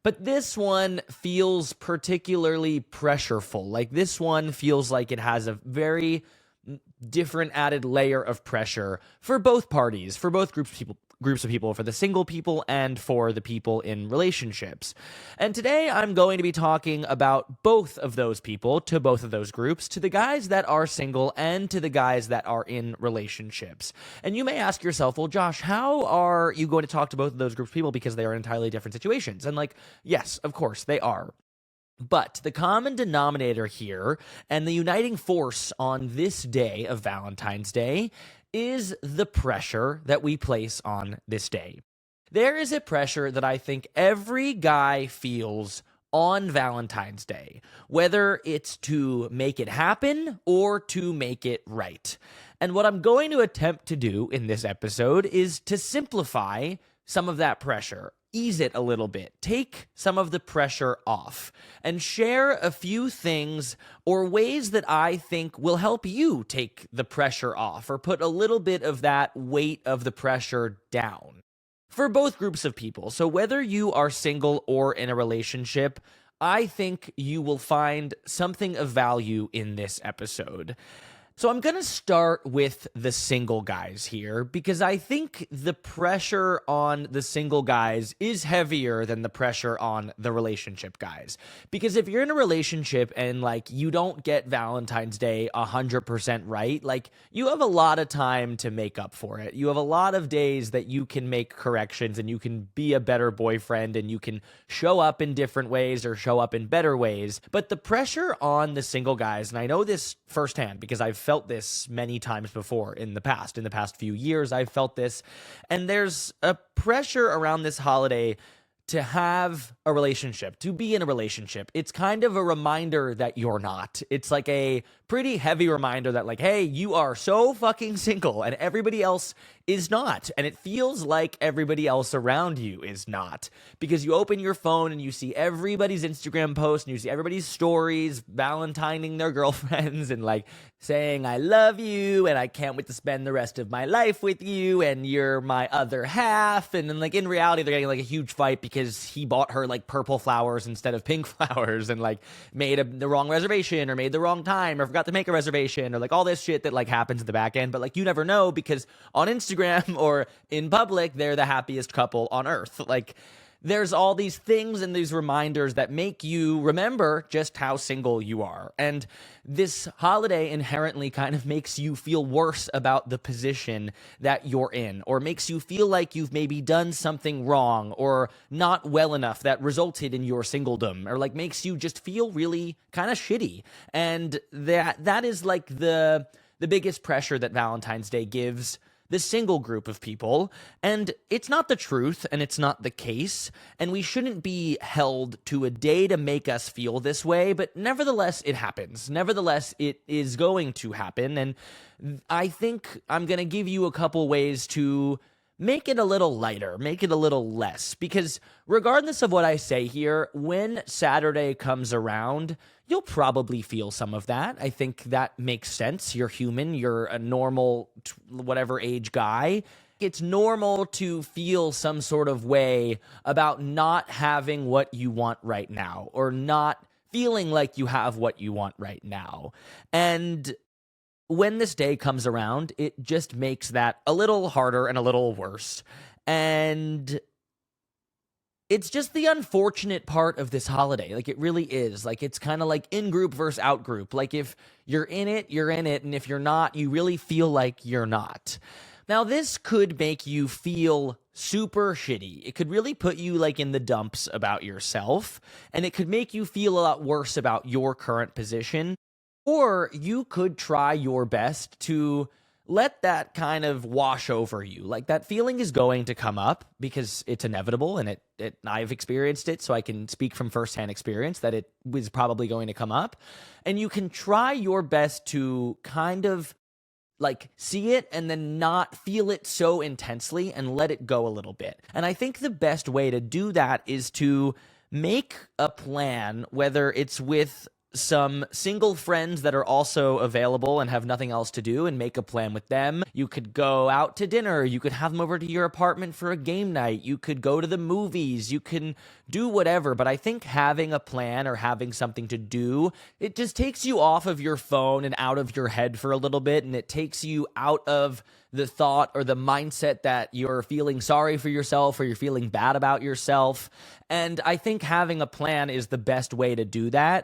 But this one feels particularly pressureful. Like this one feels like it has a very different added layer of pressure for both parties, for both groups of people, for the single people and for the people in relationships. And today I'm going to be talking about both of those people, to both of those groups, to the guys that are single and to the guys that are in relationships. And you may ask yourself, well, Josh, how are you going to talk to both of those groups of people because they are in entirely different situations? And yes, of course they are. But the common denominator here and the uniting force on this day of Valentine's Day is the pressure that we place on this day. There is a pressure that I think every guy feels on Valentine's Day, whether it's to make it happen or to make it right. And what I'm going to attempt to do in this episode is to simplify some of that pressure, ease it a little bit, take some of the pressure off, and share a few things or ways that I think will help you take the pressure off or put a little bit of that weight of the pressure down for both groups of people. So whether you are single or in a relationship, I think you will find something of value in this episode. So I'm going to start with the single guys here because I think the pressure on the single guys is heavier than the pressure on the relationship guys. Because if you're in a relationship and you don't get Valentine's Day 100% right, you have a lot of time to make up for it. You have a lot of days that you can make corrections and you can be a better boyfriend and you can show up in different ways or show up in better ways. But the pressure on the single guys, and I know this firsthand because I've felt this many times before in the past few years. I've felt this, and there's a pressure around this holiday to have a relationship, to be in a relationship. It's kind of a reminder that you're not. It's like a pretty heavy reminder that hey, you are so fucking single and everybody else is not. And it feels like everybody else around you is not, because you open your phone and you see everybody's Instagram posts and you see everybody's stories, valentining their girlfriends and saying, I love you and I can't wait to spend the rest of my life with you and you're my other half. And then in reality, they're getting a huge fight because he bought her purple flowers instead of pink flowers and made the wrong reservation or made the wrong time or forgot to make a reservation or all this shit that happens in the back end. But you never know because on Instagram or in public, they're the happiest couple on earth. There's all these things and these reminders that make you remember just how single you are. And this holiday inherently kind of makes you feel worse about the position that you're in, or makes you feel like you've maybe done something wrong or not well enough that resulted in your singledom, or makes you just feel really kind of shitty. And that is the biggest pressure that Valentine's Day gives the single group of people, and it's not the truth and it's not the case, and we shouldn't be held to a day to make us feel this way, but nevertheless it happens. Nevertheless it is going to happen, and I think I'm going to give you a couple ways to make it a little lighter, make it a little less, because regardless of what I say here, when Saturday comes around, you'll probably feel some of that. I think that makes sense. You're human. You're a normal, whatever age guy. It's normal to feel some sort of way about not having what you want right now, or not feeling like you have what you want right now. And when this day comes around, it just makes that a little harder and a little worse. And it's just the unfortunate part of this holiday. It really is. It's kind of in group versus out group. If you're in it, you're in it. And if you're not, you really feel like you're not. Now, this could make you feel super shitty. It could really put you in the dumps about yourself. And it could make you feel a lot worse about your current position. Or you could try your best to let that kind of wash over you. That feeling is going to come up because it's inevitable, and I've experienced it, so I can speak from firsthand experience that it was probably going to come up. And you can try your best to kind of see it and then not feel it so intensely and let it go a little bit. And I think the best way to do that is to make a plan, whether it's with some single friends that are also available and have nothing else to do and make a plan with them. You could go out to dinner. You could have them over to your apartment for a game night. You could go to the movies. You can do whatever. But I think having a plan or having something to do, it just takes you off of your phone and out of your head for a little bit. And it takes you out of the thought or the mindset that you're feeling sorry for yourself or you're feeling bad about yourself. And I think having a plan is the best way to do that.